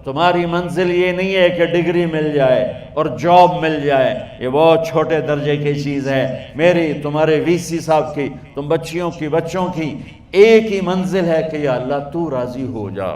تمہاری منزل یہ نہیں ہے کہ ڈگری مل جائے اور جاب مل جائے، یہ بہت چھوٹے درجے کی چیز ہے۔ میری، تمہارے وی سی صاحب کی، تم بچوں کی ایک ہی منزل ہے کہ یا اللہ تو راضی ہو جا۔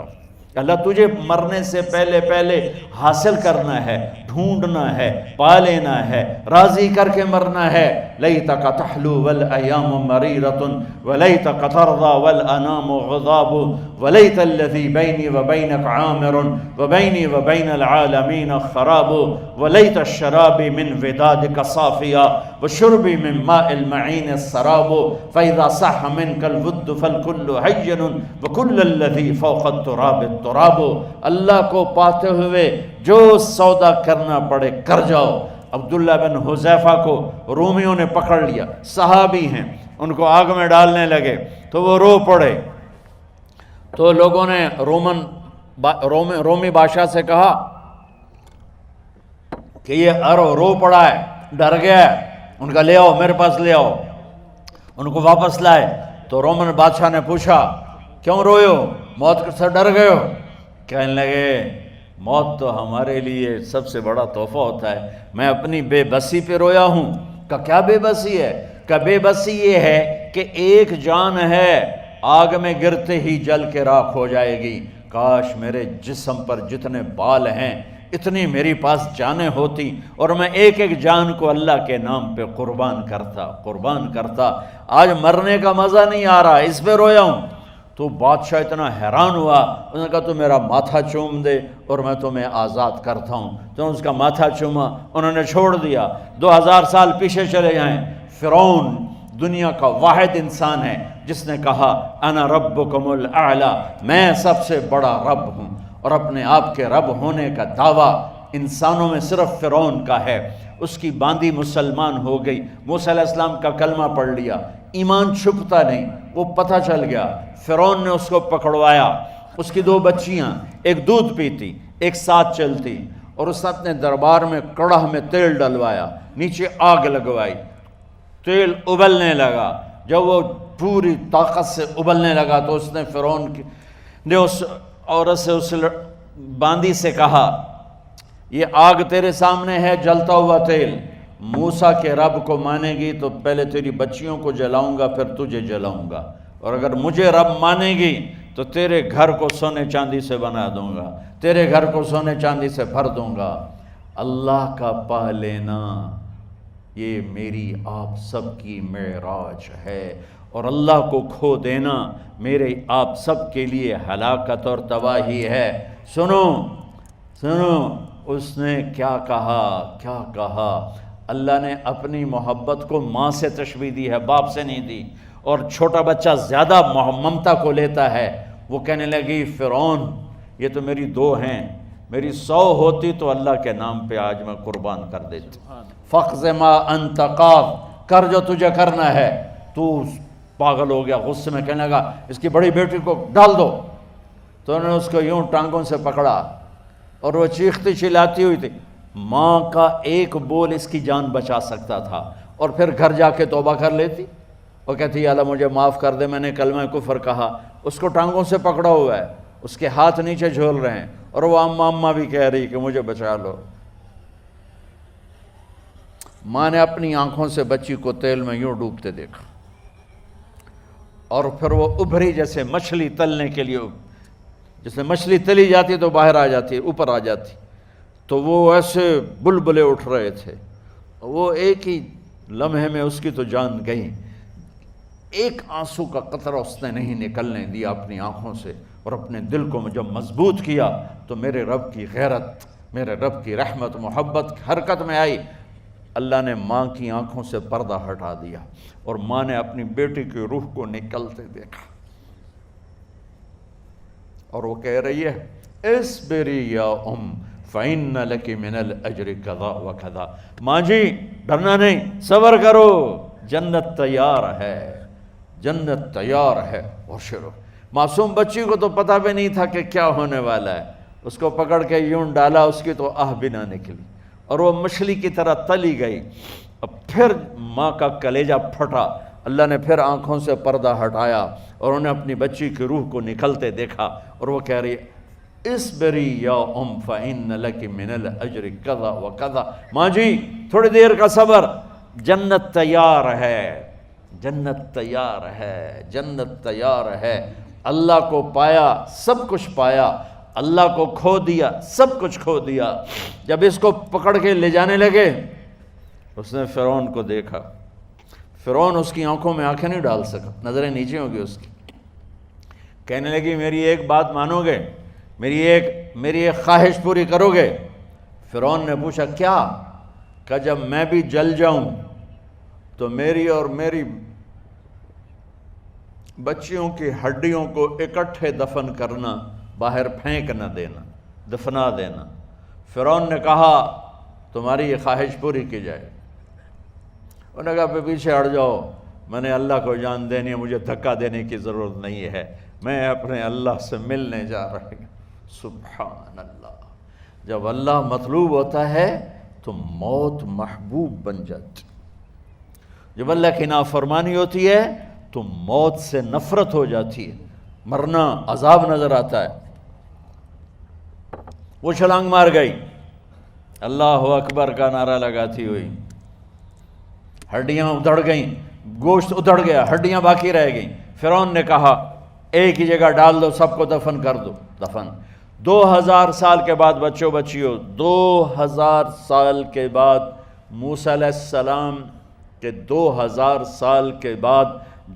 اللہ تجھے مرنے سے پہلے حاصل کرنا ہے، ڈھونڈنا ہے، پا لینا ہے، راضی کر کے مرنا ہے۔ لیتک تحلو والایام مریرۃ ولیتک ترضی والانام غضاب ولیت الذی بینی وبینک عامر وبینی وبین العالمین خراب ولیت الشراب من ودادک صافیا وشربی من ماء المعین السراب فاذا صح منک الود فالکل حین وکل الذی فوق التراب التراب۔ اللہ کو پاتے ہوئے جو سودا کرنا پڑے کر جاؤ۔ عبداللہ بن حذیفہ کو رومیوں نے پکڑ لیا، صحابی ہیں، ان کو آگ میں ڈالنے لگے تو وہ رو پڑے، تو لوگوں نے رومی بادشاہ سے کہا کہ یہ رو پڑا ہے، ڈر گیا ہے، ان کا لے آؤ، میرے پاس لے آؤ۔ ان کو واپس لائے تو رومن بادشاہ نے پوچھا کیوں روئے ہو، موت سے ڈر گئے ہو؟ کہنے لگے موت تو ہمارے لیے سب سے بڑا تحفہ ہوتا ہے، میں اپنی بے بسی پہ رویا ہوں۔ کہ کیا بے بسی ہے؟ کہ بے بسی یہ ہے کہ ایک جان ہے آگ میں گرتے ہی جل کے راکھ ہو جائے گی، کاش میرے جسم پر جتنے بال ہیں اتنی میری پاس جانیں ہوتی اور میں ایک ایک جان کو اللہ کے نام پہ قربان کرتا۔ آج مرنے کا مزہ نہیں آ رہا، اس پہ رویا ہوں۔ تو بادشاہ اتنا حیران ہوا، اس نے کہا تو میرا ماتھا چوم دے اور میں تمہیں آزاد کرتا ہوں۔ تو اس کا ماتھا چوما، انہوں نے چھوڑ دیا۔ 2000 سال پیچھے چلے جائیں، فرعون دنیا کا واحد انسان ہے جس نے کہا انا ربکم الاعلی، میں سب سے بڑا رب ہوں، اور اپنے آپ کے رب ہونے کا دعویٰ انسانوں میں صرف فرعون کا ہے۔ اس کی باندی مسلمان ہو گئی، موسیٰ علیہ السلام کا کلمہ پڑھ لیا، ایمان چھپتا نہیں، وہ پتہ چل گیا۔ فرعون نے اس کو پکڑوایا، اس کی 2 بچیاں، ایک دودھ پیتی ایک ساتھ چلتی، اور اس نے اپنے دربار میں کڑاہ میں تیل ڈلوایا، نیچے آگ لگوائی، تیل ابلنے لگا۔ جب وہ پوری طاقت سے ابلنے لگا تو اس نے فرعون نے اس عورت سے، اس باندی سے کہا یہ آگ تیرے سامنے ہے، جلتا ہوا تیل، موسیٰ کے رب کو مانے گی تو پہلے تیری بچیوں کو جلاؤں گا پھر تجھے جلاؤں گا، اور اگر مجھے رب مانے گی تو تیرے گھر کو سونے چاندی سے بنا دوں گا، تیرے گھر کو سونے چاندی سے بھر دوں گا۔ اللہ کا پا لینا یہ میری آپ سب کی معراج ہے، اور اللہ کو کھو دینا میرے آپ سب کے لیے ہلاکت اور تباہی ہے۔ سنو اس نے کیا کہا؟ اللہ نے اپنی محبت کو ماں سے تشبیہ دی ہے، باپ سے نہیں دی، اور چھوٹا بچہ زیادہ ممتا کو لیتا ہے۔ وہ کہنے لگی فرعون یہ تو میری 2 ہیں، میری 100 ہوتی تو اللہ کے نام پہ آج میں قربان کر دیتی۔ فَقْضِ مَا أَنْتَ قَاضٍ، کر جو تجھے کرنا ہے۔ تو پاگل ہو گیا، غصے میں کہنے لگا اس کی بڑی بیٹی کو ڈال دو۔ تو انہوں نے اس کو یوں ٹانگوں سے پکڑا اور وہ چیختی چلاتی ہوئی تھی۔ ماں کا ایک بول اس کی جان بچا سکتا تھا، اور پھر گھر جا کے توبہ کر لیتی اور کہتی اللہ مجھے معاف کر دے، میں نے کلمہ کفر کہا۔ اس کو ٹانگوں سے پکڑا ہوا ہے، اس کے ہاتھ نیچے جھول رہے ہیں، اور وہ اماں بھی کہہ رہی کہ مجھے بچا لو۔ ماں نے اپنی آنکھوں سے بچی کو تیل میں یوں ڈوبتے دیکھا، اور پھر وہ ابھری جیسے مچھلی تلنے کے لیے، جیسے مچھلی تلی جاتی تو باہر آ جاتی، اوپر آ جاتی، تو وہ ایسے بلبلے اٹھ رہے تھے۔ وہ ایک ہی لمحے میں اس کی تو جان گئی، ایک آنسو کا قطرہ اس نے نہیں نکلنے دیا اپنی آنکھوں سے، اور اپنے دل کو جب مضبوط کیا تو میرے رب کی غیرت، میرے رب کی رحمت محبت حرکت میں آئی۔ اللہ نے ماں کی آنکھوں سے پردہ ہٹا دیا، اور ماں نے اپنی بیٹی کی روح کو نکلتے دیکھا، اور وہ کہہ رہی ہے اصبری یا فَإِنَّ لَكِ مِنَ الْأَجْرِ كَذَا وَكَذَا۔ ماں جی ڈرنا نہیں، صبر کرو، جنت تیار ہے، جنت تیار ہے۔ اور شروع معصوم بچی کو تو پتہ بھی نہیں تھا کہ کیا ہونے والا ہے، اس کو پکڑ کے یوں ڈالا، اس کی تو آہ بھی نہ نکلی، اور وہ مچھلی کی طرح تلی گئی۔ اب پھر ماں کا کلیجہ پھٹا، اللہ نے پھر آنکھوں سے پردہ ہٹایا، اور انہیں اپنی بچی کی روح کو نکلتے دیکھا، اور وہ کہہ رہی اسبری یا فإن لک من الاجر کذا و کذا، ماں جی تھوڑی دیر کا صبر، جنت تیار ہے، جنت تیار ہے، جنت تیار ہے۔ اللہ کو پایا سب کچھ پایا، اللہ کو کھو دیا سب کچھ کھو دیا۔ جب اس کو پکڑ کے لے جانے لگے، اس نے فرعون کو دیکھا، فرعون اس کی آنکھوں میں آنکھیں نہیں ڈال سکا، نظریں نیچے ہوں گی اس کی۔ کہنے لگی میری ایک بات مانو گے، میری ایک خواہش پوری کرو گے؟ فرعون نے پوچھا کیا؟ کہ جب میں بھی جل جاؤں تو میری اور میری بچیوں کی ہڈیوں کو اکٹھے دفن کرنا، باہر پھینک نہ دینا، دفنا دینا۔ فرعون نے کہا تمہاری یہ خواہش پوری کی جائے۔ انہوں نے کہا پیچھے ہٹ جاؤ، میں نے اللہ کو جان دینی ہے، مجھے دھکا دینے کی ضرورت نہیں ہے، میں اپنے اللہ سے ملنے جا رہا ہوں۔ سبحان اللہ، جب اللہ مطلوب ہوتا ہے تو موت محبوب بن جاتی، جب اللہ کی نافرمانی ہوتی ہے تو موت سے نفرت ہو جاتی ہے، مرنا عذاب نظر آتا ہے۔ وہ چھلانگ مار گئی، اللہ اکبر کا نعرہ لگاتی ہوئی، ہڈیاں ادھڑ گئیں، گوشت ادھڑ گیا، ہڈیاں باقی رہ گئیں۔ فرعون نے کہا ایک ہی جگہ ڈال دو، سب کو دفن کر دو۔ دفن 2000 سال کے بعد، بچوں بچیوں 2000 سال کے بعد، موسیٰ علیہ السلام کے 2000 سال کے بعد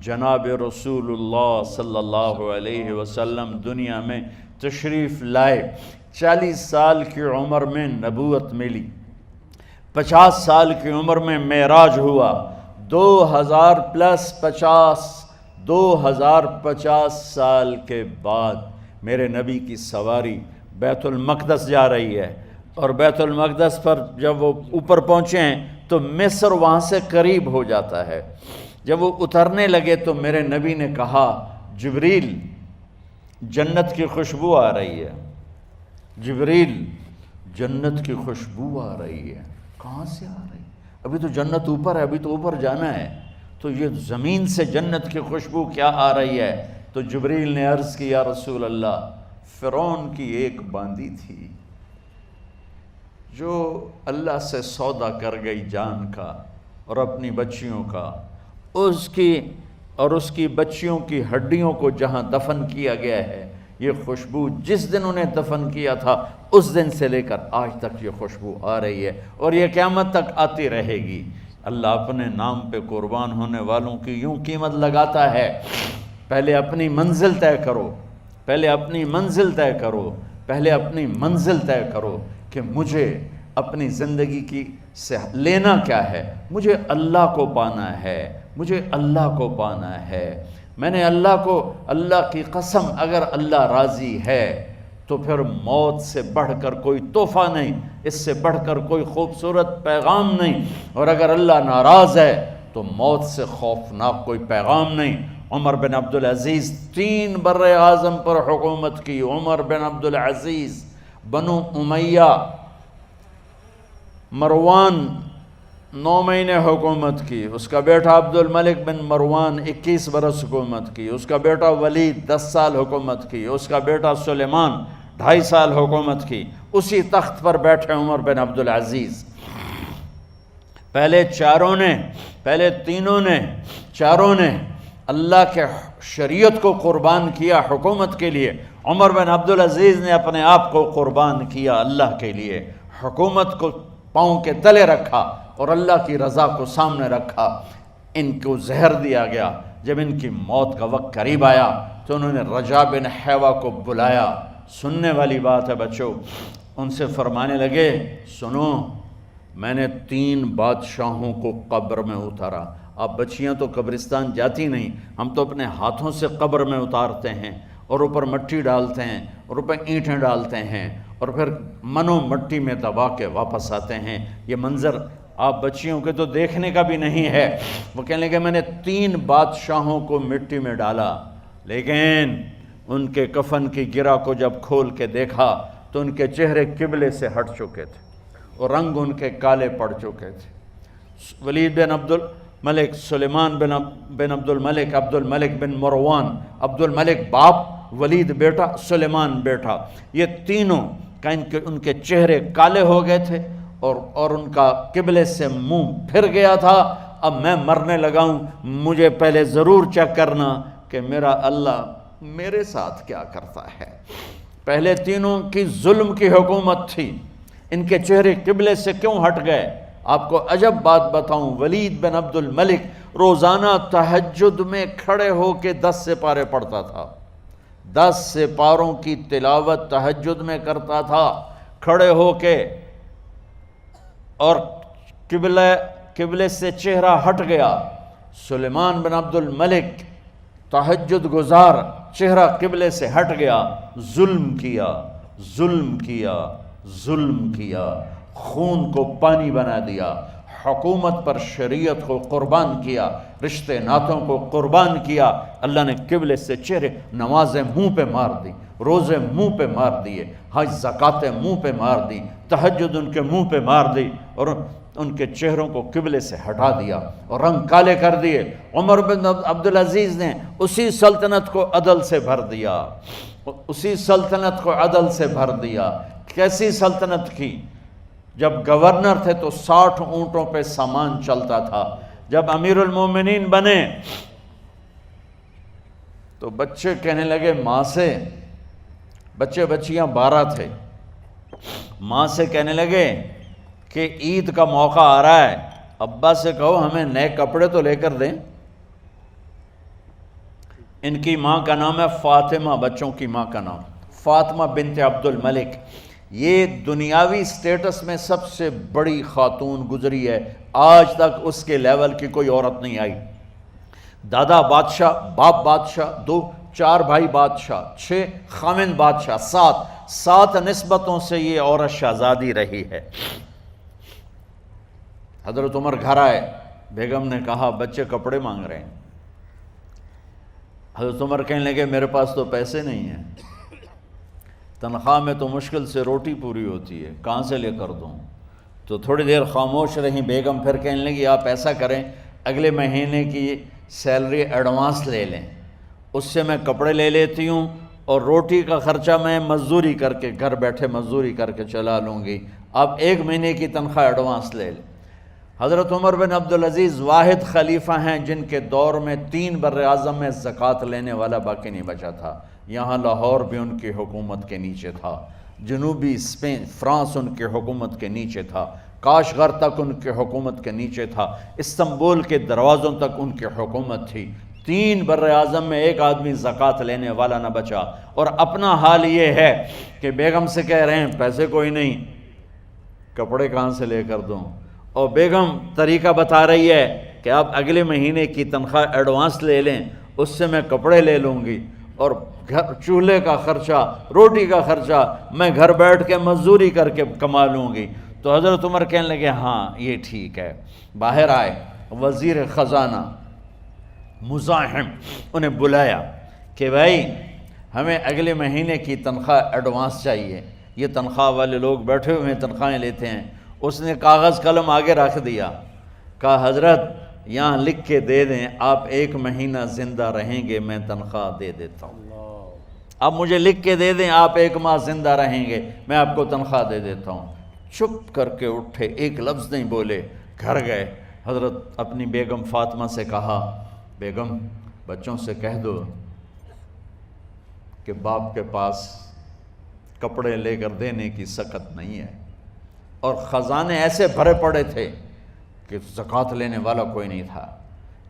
جناب رسول اللہ صلی اللہ علیہ وسلم دنیا میں تشریف لائے۔ 40 سال کی عمر میں نبوت ملی، 50 سال کی عمر میں معراج ہوا، 2050 سال کے بعد میرے نبی کی سواری بیت المقدس جا رہی ہے، اور بیت المقدس پر جب وہ اوپر پہنچے ہیں تو مصر وہاں سے قریب ہو جاتا ہے۔ جب وہ اترنے لگے تو میرے نبی نے کہا جبریل جنت کی خوشبو آ رہی ہے، جبریل جنت کی خوشبو آ رہی ہے۔ کہاں سے آ رہی ہے؟ ابھی تو جنت اوپر ہے، ابھی تو اوپر جانا ہے، تو یہ زمین سے جنت کی خوشبو کیا آ رہی ہے؟ تو جبریل نے عرض کی یا رسول اللہ، فرعون کی ایک باندی تھی جو اللہ سے سودا کر گئی جان کا اور اپنی بچیوں کا، اس کی بچیوں کی ہڈیوں کو جہاں دفن کیا گیا ہے، یہ خوشبو جس دن انہیں دفن کیا تھا اس دن سے لے کر آج تک یہ خوشبو آ رہی ہے، اور یہ قیامت تک آتی رہے گی۔ اللہ اپنے نام پہ قربان ہونے والوں کی یوں قیمت لگاتا ہے، پہلے اپنی منزل طے کرو، پہلے اپنی منزل طے کرو، پہلے اپنی منزل طے کرو کہ مجھے اپنی زندگی کی سے لینا کیا ہے۔ مجھے اللہ کو پانا ہے، مجھے اللہ کو پانا ہے۔ میں نے اللہ کی قسم، اگر اللہ راضی ہے تو پھر موت سے بڑھ کر کوئی تحفہ نہیں، اس سے بڑھ کر کوئی خوبصورت پیغام نہیں، اور اگر اللہ ناراض ہے تو موت سے خوفناک کوئی پیغام نہیں۔ عمر بن عبدالعزیز 3 بر اعظم پر حکومت کی، عمر بن عبدالعزیز، بنو امیہ، مروان 9 مہینے حکومت کی، اس کا بیٹا عبد الملک بن مروان 21 برس حکومت کی، اس کا بیٹا ولید 10 سال حکومت کی، اس کا بیٹا سلیمان 2.5 سال حکومت کی۔ اسی تخت پر بیٹھے عمر بن عبدالعزیز۔ پہلے چاروں نے اللہ کے شریعت کو قربان کیا حکومت کے لیے۔ عمر بن عبدالعزیز نے اپنے آپ کو قربان کیا اللہ کے لیے، حکومت کو پاؤں کے تلے رکھا اور اللہ کی رضا کو سامنے رکھا۔ ان کو زہر دیا گیا۔ جب ان کی موت کا وقت قریب آیا تو انہوں نے رجا بن حیوہ کو بلایا۔ سننے والی بات ہے بچوں، ان سے فرمانے لگے سنو، میں نے 3 بادشاہوں کو قبر میں اتارا۔ اب بچیاں تو قبرستان جاتی نہیں، ہم تو اپنے ہاتھوں سے قبر میں اتارتے ہیں، اور اوپر مٹی ڈالتے ہیں، اور اوپر اینٹیں ڈالتے ہیں، اور پھر منو مٹی میں دبا کے واپس آتے ہیں۔ یہ منظر آپ بچیوں کے تو دیکھنے کا بھی نہیں ہے۔ وہ کہنے لگے میں نے 3 بادشاہوں کو مٹی میں ڈالا، لیکن ان کے کفن کی گرہ کو جب کھول کے دیکھا تو ان کے چہرے قبلے سے ہٹ چکے تھے اور رنگ ان کے کالے پڑ چکے تھے۔ ولید بن عبد الملک، سلیمان بن عبد الملک، عبد الملک بن مروان، عبد الملک باپ، ولید بیٹا، سلیمان بیٹا، یہ تینوں کا ان کے چہرے کالے ہو گئے تھے اور ان کا قبلے سے منہ پھر گیا تھا۔ اب میں مرنے لگا ہوں، مجھے پہلے ضرور چیک کرنا کہ میرا اللہ میرے ساتھ کیا کرتا ہے۔ پہلے تینوں کی ظلم کی حکومت تھی، ان کے چہرے قبلے سے کیوں ہٹ گئے؟ آپ کو عجب بات بتاؤں، ولید بن عبد الملک روزانہ تہجد میں کھڑے ہو کے 10 سپارے پڑھتا تھا، 10 سپاروں کی تلاوت تہجد میں کرتا تھا کھڑے ہو کے، اور قبلے سے چہرہ ہٹ گیا۔ سلیمان بن عبد الملک تہجد گزار، چہرہ قبلے سے ہٹ گیا، ظلم کیا، ظلم کیا، ظلم کیا، خون کو پانی بنا دیا، حکومت پر شریعت کو قربان کیا، رشتے ناتوں کو قربان کیا۔ اللہ نے قبلے سے چہرے، نمازیں منہ پہ مار دی، روزے منہ پہ مار دیے، حج زکاتیں منہ پہ مار دی، تہجد ان کے منہ پہ مار دی، اور ان کے چہروں کو قبلے سے ہٹا دیا اور رنگ کالے کر دیے۔ عمر بن عبدالعزیز نے اسی سلطنت کو عدل سے بھر دیا، اسی سلطنت کو عدل سے بھر دیا۔ کیسی سلطنت کی؟ جب گورنر تھے تو 60 اونٹوں پہ سامان چلتا تھا، جب امیر المومنین بنے تو بچے کہنے لگے ماں سے، بچے بچیاں 12 تھے، ماں سے کہنے لگے کہ عید کا موقع آ رہا ہے، ابا سے کہو ہمیں نئے کپڑے تو لے کر دیں۔ ان کی ماں کا نام ہے فاطمہ، بچوں کی ماں کا نام فاطمہ بنت عبد الملک۔ یہ دنیاوی سٹیٹس میں سب سے بڑی خاتون گزری ہے، آج تک اس کے لیول کی کوئی عورت نہیں آئی۔ دادا بادشاہ، باپ بادشاہ، 4 بھائی بادشاہ، 6 خامند بادشاہ، 7 نسبتوں سے یہ عورت شہزادی رہی ہے۔ حضرت عمر گھر آئے، بیگم نے کہا بچے کپڑے مانگ رہے ہیں۔ حضرت عمر کہنے لگے میرے پاس تو پیسے نہیں ہیں، تنخواہ میں تو مشکل سے روٹی پوری ہوتی ہے، کہاں سے لے کر دوں؟ تو تھوڑی دیر خاموش رہیں بیگم، پھر کہنے لگی آپ ایسا کریں اگلے مہینے کی سیلری ایڈوانس لے لیں، اس سے میں کپڑے لے لیتی ہوں اور روٹی کا خرچہ میں مزدوری کر کے، گھر بیٹھے مزدوری کر کے چلا لوں گی، آپ 1 مہینے کی تنخواہ ایڈوانس لے لیں۔ حضرت عمر بن عبدالعزیز واحد خلیفہ ہیں جن کے دور میں 3 براعظم میں زکوٰۃ لینے والا باقی نہیں بچا تھا۔ یہاں لاہور بھی ان کی حکومت کے نیچے تھا، جنوبی اسپین فرانس ان کی حکومت کے نیچے تھا، کاشغر تک ان کی حکومت کے نیچے تھا، استنبول کے دروازوں تک ان کی حکومت تھی۔ 3 براعظم میں ایک آدمی زکوٰۃ لینے والا نہ بچا، اور اپنا حال یہ ہے کہ بیگم سے کہہ رہے ہیں پیسے کوئی نہیں، کپڑے کہاں سے لے کر دوں؟ اور بیگم طریقہ بتا رہی ہے کہ آپ اگلے مہینے کی تنخواہ ایڈوانس لے لیں، اس سے میں کپڑے لے لوں گی، اور چولہے کا خرچہ، روٹی کا خرچہ میں گھر بیٹھ کے مزدوری کر کے کما لوں گی۔ تو حضرت عمر کہنے لگے ہاں یہ ٹھیک ہے۔ باہر آئے وزیر خزانہ مزاحم، انہیں بلایا کہ بھائی ہمیں اگلے مہینے کی تنخواہ ایڈوانس چاہیے، یہ تنخواہ والے لوگ بیٹھے ہوئے ہیں تنخواہیں لیتے ہیں۔ اس نے کاغذ قلم آگے رکھ دیا، کہا حضرت یہاں لکھ کے دے دیں آپ 1 مہینہ زندہ رہیں گے میں تنخواہ دے دیتا ہوں، اب مجھے لکھ کے دے دیں آپ 1 ماہ زندہ رہیں گے میں آپ کو تنخواہ دے دیتا ہوں۔ چپ کر کے اٹھے، ایک لفظ نہیں بولے، گھر گئے۔ حضرت اپنی بیگم فاطمہ سے کہا بیگم بچوں سے کہہ دو کہ باپ کے پاس کپڑے لے کر دینے کی سکت نہیں ہے، اور خزانے ایسے بھرے پڑے تھے کہ زکوٰۃ لینے والا کوئی نہیں تھا۔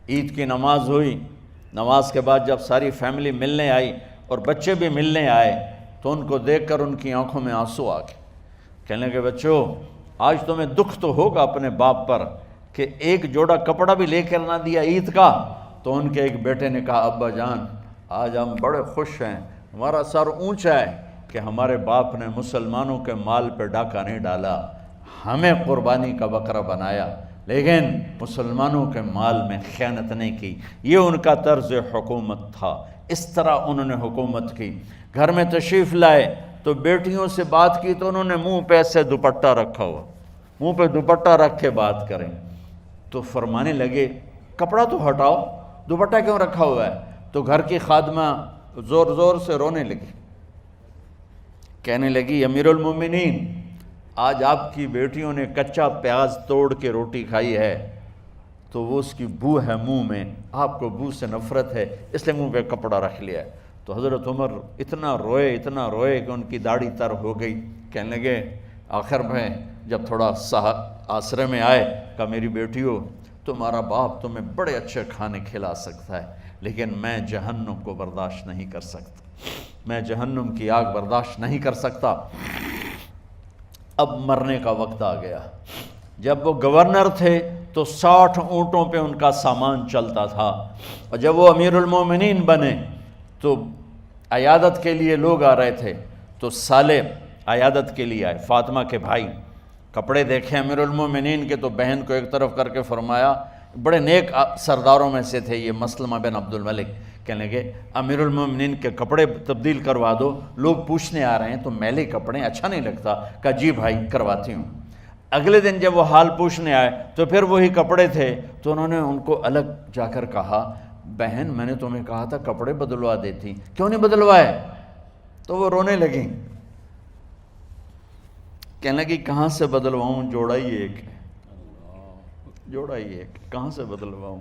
عید کی نماز ہوئی، نماز کے بعد جب ساری فیملی ملنے آئی اور بچے بھی ملنے آئے تو ان کو دیکھ کر ان کی آنکھوں میں آنسو آ گئے۔ کہنے لگے بچوں آج تمہیں دکھ تو ہوگا اپنے باپ پر کہ ایک جوڑا کپڑا بھی لے کر نہ دیا عید کا۔ تو ان کے ایک بیٹے نے کہا ابا جان آج ہم بڑے خوش ہیں، ہمارا سر اونچا ہے کہ ہمارے باپ نے مسلمانوں کے مال پہ ڈاکہ نہیں ڈالا، ہمیں قربانی کا بکرا بنایا، لیکن مسلمانوں کے مال میں خیانت نہیں کی۔ یہ ان کا طرز حکومت تھا، اس طرح انہوں نے حکومت کی۔ گھر میں تشریف لائے تو بیٹیوں سے بات کی تو انہوں نے منہ پہ سے دوپٹہ رکھا ہوا، منہ پہ دوپٹہ رکھ کے بات کریں تو فرمانے لگے کپڑا تو ہٹاؤ، دوپٹہ کیوں رکھا ہوا ہے؟ تو گھر کی خادمہ زور زور سے رونے لگی، کہنے لگی امیر المومنین، آج آپ کی بیٹیوں نے کچا پیاز توڑ کے روٹی کھائی ہے تو وہ اس کی بو ہے منہ میں، آپ کو بو سے نفرت ہے اس لیے منہ پہ کپڑا رکھ لیا ہے۔ تو حضرت عمر اتنا روئے کہ ان کی داڑھی تر ہو گئی۔ کہنے لگے آخر میں جب تھوڑا آسرے میں آئے، کہا میری بیٹیوں، تمہارا باپ تمہیں بڑے اچھے کھانے کھلا سکتا ہے لیکن میں جہنم کو برداشت نہیں کر سکتا، میں جہنم کی آگ برداشت نہیں کر سکتا۔ اب مرنے کا وقت آ گیا۔ جب وہ گورنر تھے تو 60 اونٹوں پہ ان کا سامان چلتا تھا، اور جب وہ امیر المومنین بنے تو عیادت کے لیے لوگ آ رہے تھے، تو سالے عیادت کے لیے آئے، فاطمہ کے بھائی، کپڑے دیکھے امیر المومنین کے تو بہن کو ایک طرف کر کے فرمایا، بڑے نیک سرداروں میں سے تھے یہ مسلمہ بن عبد الملک، کہنے لگے امیر المومنین کے کپڑے تبدیل کروا دو، لوگ پوچھنے آ رہے ہیں تو میلے کپڑے اچھا نہیں لگتا۔ کہا جی بھائی کرواتی ہوں۔ اگلے دن جب وہ حال پوچھنے آئے تو پھر وہی کپڑے تھے، تو انہوں نے ان کو الگ جا کر کہا بہن میں نے تمہیں کہا تھا کپڑے بدلوا دیتی، کیوں نہیں بدلوائے؟ تو وہ رونے لگیں، کہنے لگی کہاں سے بدلواؤں، جوڑا ہی ایک ہے، جوڑا ہی ایک، کہاں سے بدلواؤں؟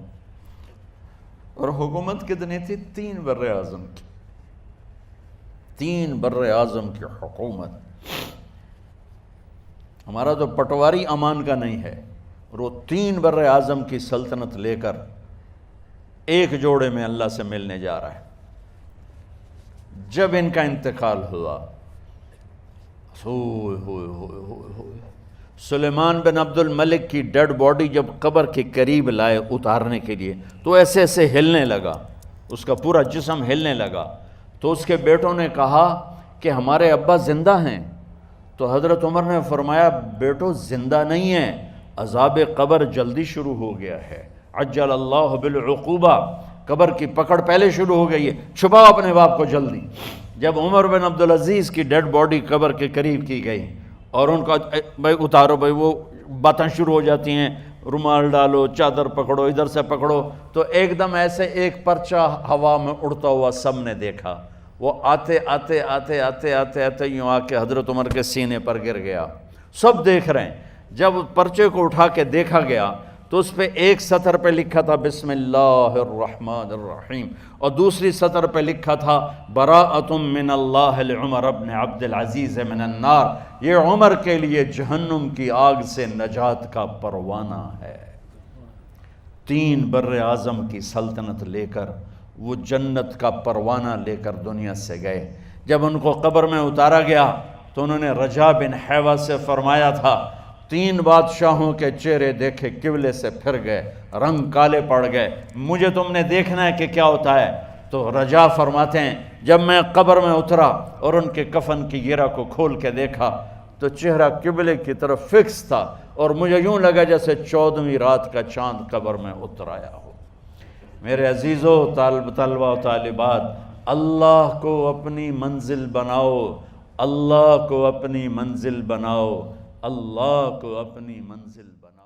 اور حکومت کتنی تھی؟ 3 بر اعظم کی، 3 بر اعظم کی حکومت۔ ہمارا تو پٹواری امان کا نہیں ہے، اور وہ 3 بر اعظم کی سلطنت لے کر ایک جوڑے میں اللہ سے ملنے جا رہا ہے۔ جب ان کا انتقال ہوا، سلیمان بن عبد الملک کی ڈیڈ باڈی جب قبر کے قریب لائے اتارنے کے لیے تو ایسے ایسے ہلنے لگا، اس کا پورا جسم ہلنے لگا۔ تو اس کے بیٹوں نے کہا کہ ہمارے ابا زندہ ہیں، تو حضرت عمر نے فرمایا بیٹو زندہ نہیں ہیں، عذاب قبر جلدی شروع ہو گیا ہے، عجل اللہ بالعقوبہ، قبر کی پکڑ پہلے شروع ہو گئی ہے، چھپاؤ اپنے باپ کو جلدی۔ جب عمر بن عبدالعزیز کی ڈیڈ باڈی قبر کے قریب کی گئی اور ان کا بھائی اتارو، بھائی وہ باتیں شروع ہو جاتی ہیں، رومال ڈالو، چادر پکڑو، ادھر سے پکڑو، تو ایک دم ایسے ایک پرچہ ہوا میں اڑتا ہوا سب نے دیکھا، وہ آتے آتے آتے آتے آتے آتے یوں آ کے حضرت عمر کے سینے پر گر گیا۔ سب دیکھ رہے ہیں۔ جب پرچے کو اٹھا کے دیکھا گیا تو اس پہ ایک سطر پہ لکھا تھا بسم اللہ الرحمن الرحیم، اور دوسری سطر پہ لکھا تھا براءۃ من اللہ لعمر بن عبد العزیز من النار، یہ عمر کے لیے جہنم کی آگ سے نجات کا پروانہ ہے۔ 3 بر اعظم کی سلطنت لے کر وہ جنت کا پروانہ لے کر دنیا سے گئے۔ جب ان کو قبر میں اتارا گیا تو انہوں نے رجا بن حیوہ سے فرمایا تھا 3 بادشاہوں کے چہرے دیکھے قبلے سے پھر گئے، رنگ کالے پڑ گئے، مجھے تم نے دیکھنا ہے کہ کیا ہوتا ہے؟ تو رجا فرماتے ہیں جب میں قبر میں اترا اور ان کے کفن کی گرہ کو کھول کے دیکھا تو چہرہ قبلے کی طرف فکس تھا، اور مجھے یوں لگا جیسے 14ویں رات کا چاند قبر میں اتر آیا ہو۔ میرے عزیزو، طلبہ و طالبات، اللہ کو اپنی منزل بناؤ، اللہ کو اپنی منزل بناؤ، اللہ کو اپنی منزل بناؤ۔